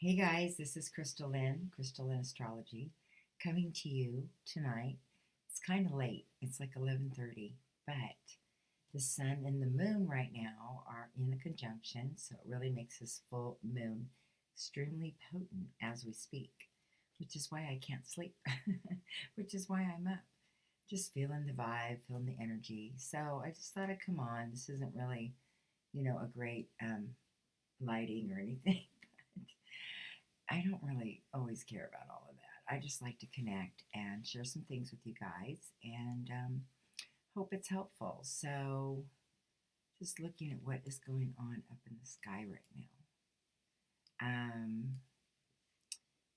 Hey guys, this is Chrystal Lynn, Chrystal Lynn Astrology, coming to you tonight. It's kind of late. It's like 11:30, but the sun and the moon right now are in a conjunction, so it really makes this full moon extremely potent as we speak, which is why I can't sleep, which is why I'm up, just feeling the vibe, feeling the energy. So I just thought I'd come on. This isn't really, a great lighting or anything. I don't really always care about all of that. I just like to connect and share some things with you guys and hope it's helpful. So, just looking at what is going on up in the sky right now. Um,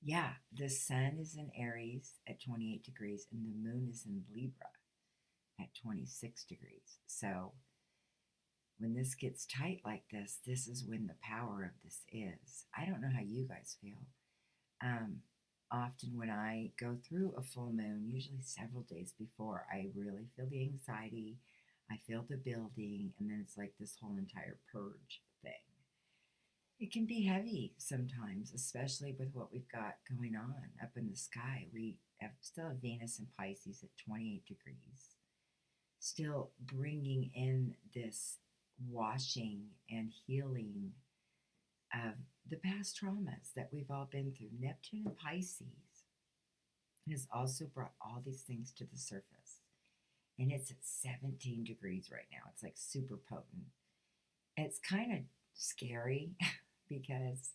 yeah, the sun is in Aries at 28 degrees and the moon is in Libra at 26 degrees. So, when this gets tight like this is when the power of this is. I don't know how you guys feel. Um, Often, when I go through a full moon, usually several days before, I really feel the anxiety. I feel the building, and then it's like this whole entire purge thing. It can be heavy sometimes, especially with what we've got going on up in the sky. We still have Venus and Pisces at 28 degrees, still bringing in this washing and healing of the past traumas that we've all been through. Neptune and Pisces has also brought all these things to the surface. And it's at 17 degrees right now. It's like super potent. It's kind of scary because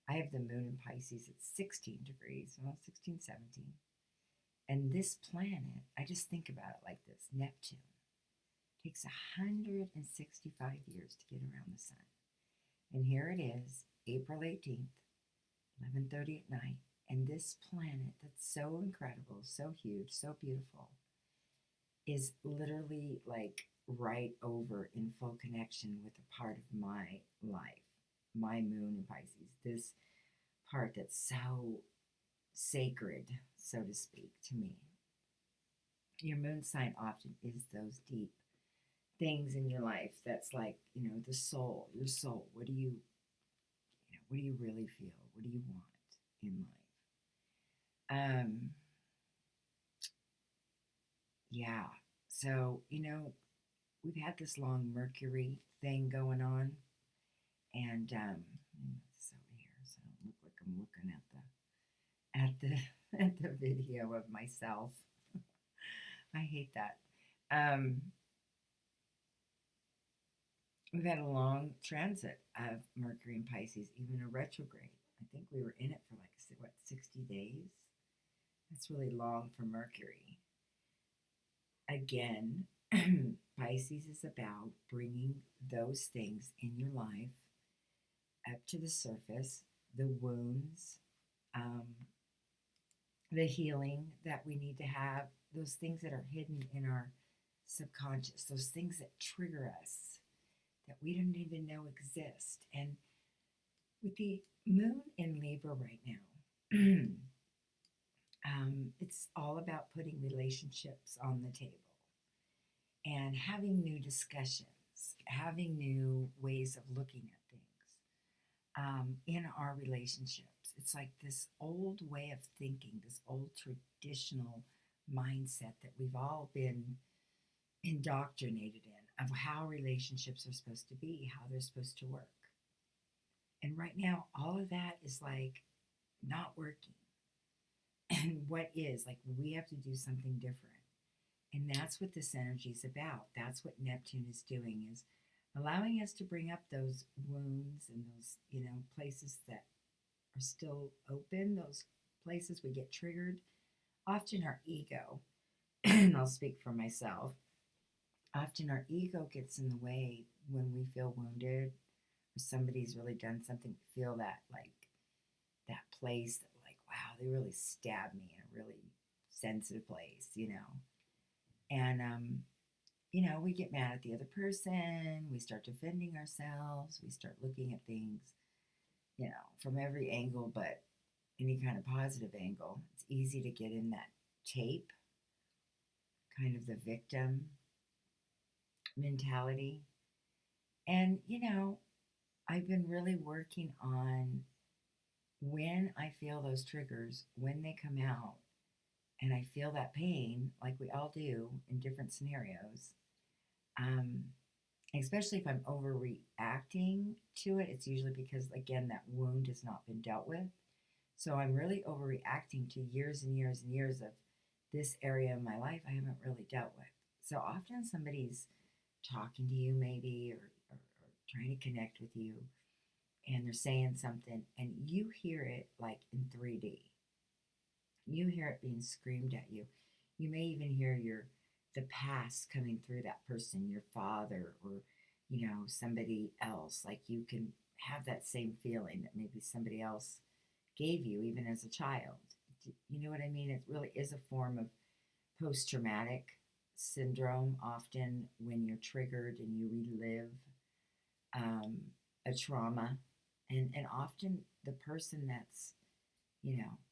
I have the moon in Pisces at 16 degrees, well, 16, 17. And this planet, I just think about it like this: Neptune takes 165 years to get around the sun. And here it is, April 18th, 11:30 at night, and this planet that's so incredible, so huge, so beautiful, is literally like right over in full connection with a part of my life, my moon in Pisces, this part that's so sacred, so to speak, to me. Your moon sign often is those deep things in your life that's like, the soul, your soul. What do you really feel? What do you want in life? Yeah. So, we've had this long Mercury thing going on, and this over here, so I don't look like I'm looking at the at the video of myself. I hate that. Um, we've had a long transit of Mercury and Pisces, even a retrograde. I think we were in it for like 60 days. That's really long for Mercury. Again, Pisces is about bringing those things in your life up to the surface, the wounds, um, the healing that we need to have, those things that are hidden in our subconscious, those things that trigger us that we don't even know exist. And with the moon in Libra right now, it's all about putting relationships on the table and having new discussions, having new ways of looking at things in our relationships. It's like this old way of thinking, this old traditional mindset that we've all been indoctrinated in of how relationships are supposed to be, how they're supposed to work. And right now, all of that is like not working. And what is, like, we have to do something different. And that's what this energy is about. That's what Neptune is doing, is allowing us to bring up those wounds and those, places that are still open, those places we get triggered. Often our ego, and I'll speak for myself, often our ego gets in the way when we feel wounded or somebody's really done something. Feel that, like, that place that, like, wow, they really stabbed me in a really sensitive place. And we get mad at the other person, we start defending ourselves, we start looking at things, from every angle but any kind of positive angle. It's easy to get in that tape, kind of the victim mentality. And, I've been really working on when I feel those triggers, when they come out, and I feel that pain, like we all do in different scenarios, um, especially if I'm overreacting to it, it's usually because, again, that wound has not been dealt with. So I'm really overreacting to years and years and years of this area of my life I haven't really dealt with. So often somebody's talking to you, maybe, or trying to connect with you, and they're saying something, and you hear it like in 3D. You hear it being screamed at you. You may even hear the past coming through that person, your father, or somebody else. Like you can have that same feeling that maybe somebody else gave you, even as a child. You know what I mean? It really is a form of post traumatic syndrome, often when you're triggered and you relive um, a trauma. And often the person that's,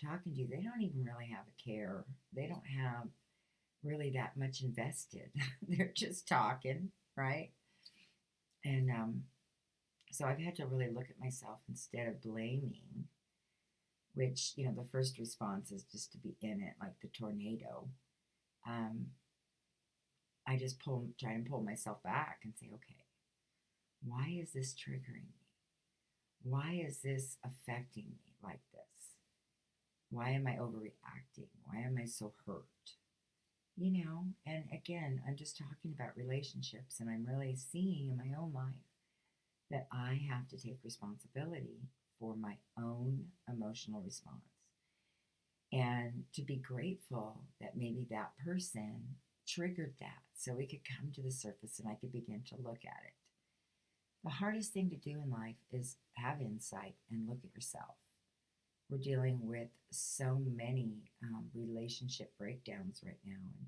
talking to you, they don't even really have a care. They don't have really that much invested. They're just talking, right? And so I've had to really look at myself instead of blaming, which, the first response is just to be in it, like the tornado. Um, I just try and pull myself back and say, okay, why is this triggering me? Why is this affecting me like this? Why am I overreacting? Why am I so hurt? And again, I'm just talking about relationships, and I'm really seeing in my own life that I have to take responsibility for my own emotional response and to be grateful that maybe that person triggered that so it could come to the surface and I could begin to look at it. The hardest thing to do in life is have insight and look at yourself. We're dealing with so many relationship breakdowns right now, and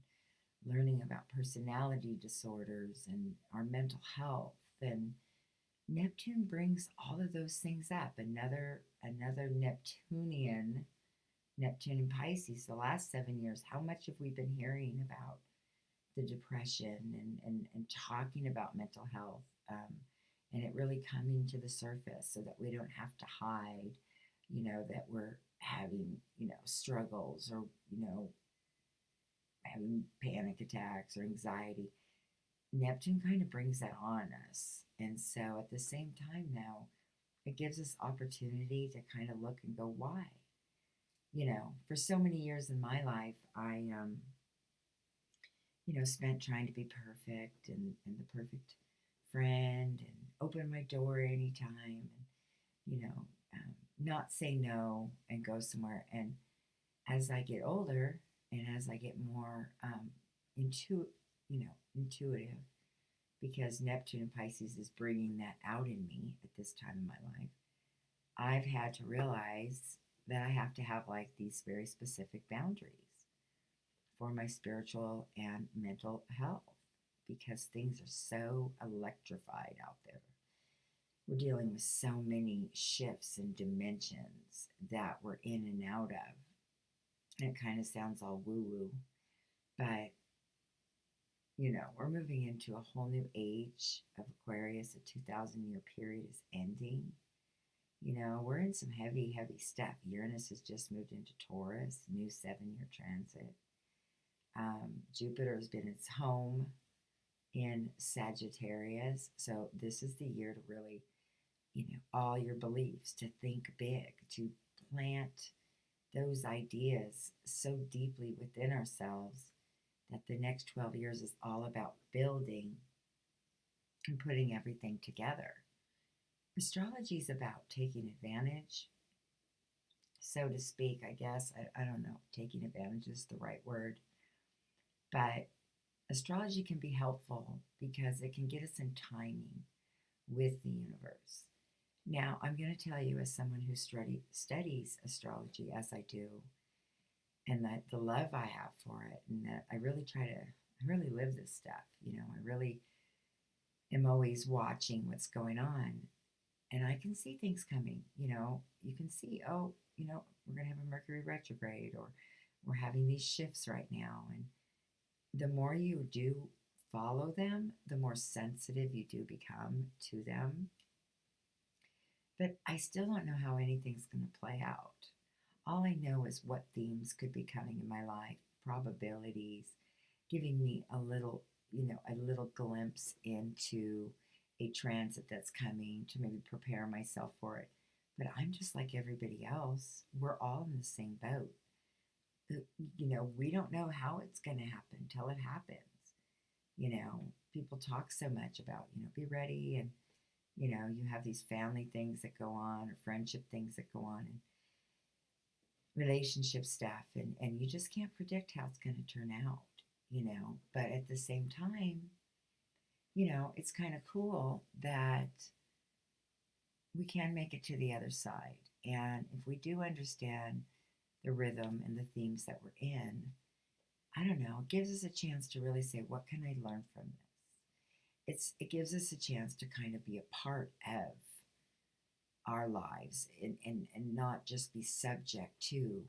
learning about personality disorders and our mental health. And Neptune brings all of those things up. Another Neptune in Pisces, the last 7 years, how much have we been hearing about the depression and talking about mental health, and it really coming to the surface so that we don't have to hide, that we're having, struggles, or, having panic attacks or anxiety. Neptune kind of brings that on us. And so at the same time now, it gives us opportunity to kind of look and go, why? For so many years in my life, I spent trying to be perfect and the perfect friend and open my door anytime and, not say no and go somewhere. And as I get older and as I get more intuitive, because Neptune and Pisces is bringing that out in me at this time in my life, I've had to realize that I have to have like these very specific boundaries for my spiritual and mental health because things are so electrified out there. We're dealing with so many shifts and dimensions that we're in and out of. And it kind of sounds all woo woo, but we're moving into a whole new age of Aquarius. A 2,000-year period is ending. We're in some heavy, heavy stuff. Uranus has just moved into Taurus, new 7-year transit. Jupiter has been its home in Sagittarius. So this is the year to really, all your beliefs, to think big, to plant those ideas so deeply within ourselves that the next 12 years is all about building and putting everything together. Astrology is about taking advantage, so to speak, I guess. I don't know if taking advantage is the right word, but astrology can be helpful because it can get us in timing with the universe. Now, I'm going to tell you, as someone who studies astrology, as I do, and that the love I have for it, and that I really live this stuff. I really am always watching what's going on, and I can see things coming. You can see, oh, we're going to have a Mercury retrograde, or we're having these shifts right now. And the more you do follow them, the more sensitive you do become to them. But I still don't know how anything's going to play out. All I know is what themes could be coming in my life, probabilities, giving me a little, a little glimpse into a transit that's coming to maybe prepare myself for it. But I'm just like everybody else. We're all in the same boat. We don't know how it's going to happen till it happens. People talk so much about, be ready, and, you have these family things that go on or friendship things that go on and relationship stuff, and you just can't predict how it's going to turn out, But at the same time, it's kind of cool that we can make it to the other side. And if we do understand the rhythm and the themes that we're in, I don't know, it gives us a chance to really say, what can I learn from this? It gives us a chance to kind of be a part of our lives, and not just be subject to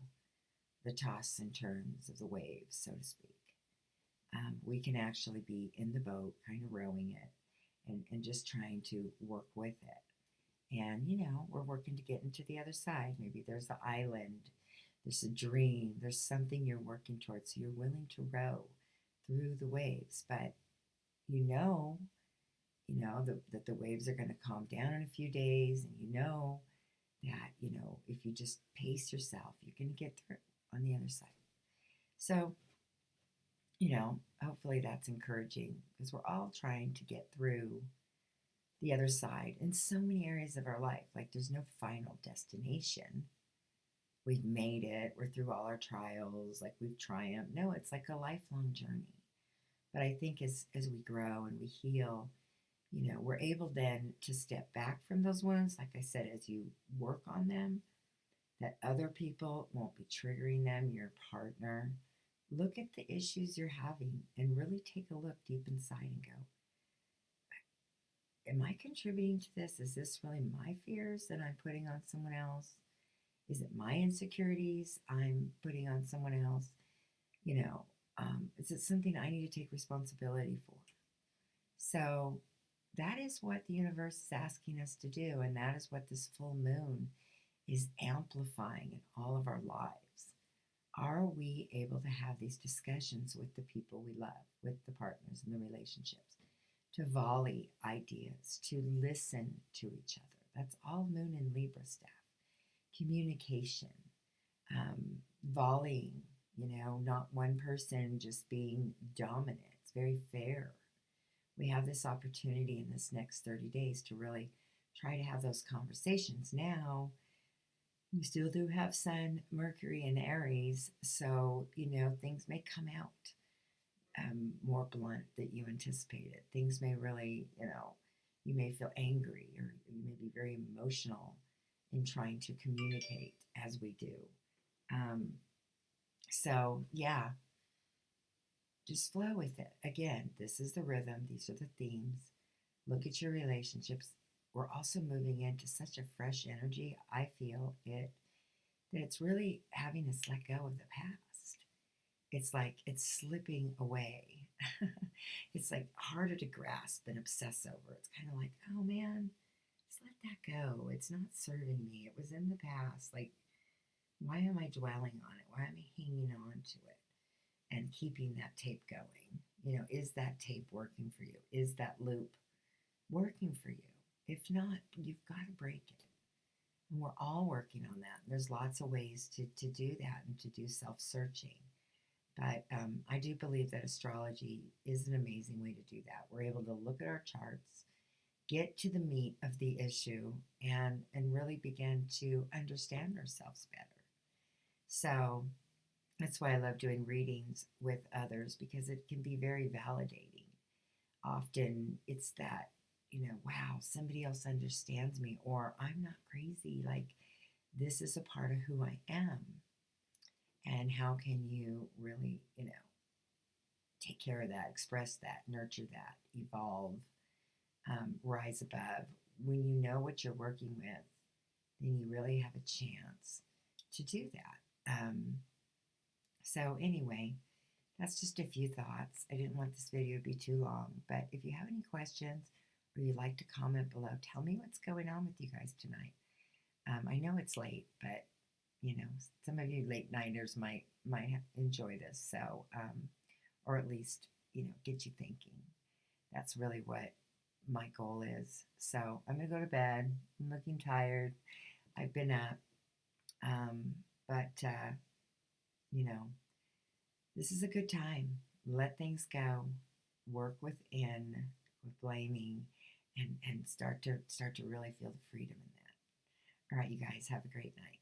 the toss and turns of the waves, so to speak. We can actually be in the boat, kind of rowing it, and just trying to work with it. And, we're working to get into the other side. Maybe there's an island, there's a dream, there's something you're working towards. So you're willing to row through the waves, but you know, that the waves are going to calm down in a few days, and that, if you just pace yourself, you're going to get through on the other side. So, hopefully that's encouraging, because we're all trying to get through the other side in so many areas of our life. Like, there's no final destination. We've made it, we're through all our trials, like we've triumphed. No, it's like a lifelong journey. But I think as we grow and we heal, we're able then to step back from those wounds, like I said, as you work on them, that other people won't be triggering them, your partner. Look at the issues you're having and really take a look deep inside and go, am I contributing to this? Is this really my fears that I'm putting on someone else? Is it my insecurities I'm putting on someone else? Is it something I need to take responsibility for? So that is what the universe is asking us to do, and that is what this full moon is amplifying in all of our lives. Are we able to have these discussions with the people we love, with the partners and the relationships, to volley ideas, to listen to each other? That's all Moon and Libra stuff. Communication, volleying, not one person just being dominant. It's very fair. We have this opportunity in this next 30 days to really try to have those conversations. Now, we still do have Sun, Mercury, and Aries, so, things may come out more blunt than you anticipated. Things may really, you may feel angry, or you may be very emotional in trying to communicate, as we do. So, yeah, just flow with it. Again, this is the rhythm, these are the themes. Look at your relationships. We're also moving into such a fresh energy. I feel it, that it's really having us let go of the past. It's like it's slipping away. It's like harder to grasp and obsess over. It's kind of like, oh man, just let that go. It's not serving me. It was in the past. Like, why am I dwelling on it? Why am I hanging on to it and keeping that tape going? Is that tape working for you? Is that loop working for you? If not, you've got to break it. And we're all working on that. There's lots of ways to do that and to do self-searching. But I do believe that astrology is an amazing way to do that. We're able to look at our charts, get to the meat of the issue, and really begin to understand ourselves better. So that's why I love doing readings with others, because it can be very validating. Often it's that, wow, somebody else understands me, or I'm not crazy. Like, this is a part of who I am. And how can you really, take care of that, express that, nurture that, evolve, rise above? When you know what you're working with, then you really have a chance to do that. So anyway, that's just a few thoughts. I didn't want this video to be too long, but if you have any questions or you'd like to comment below, tell me what's going on with you guys tonight. I know it's late, but you know, some of you late nighters might enjoy this. So, or at least get you thinking. That's really what my goal is. So I'm gonna go to bed. I'm looking tired. I've been up, um, but you know, this is a good time. Let things go. Work within, with blaming, and start to really feel the freedom in that. All right, you guys have a great night.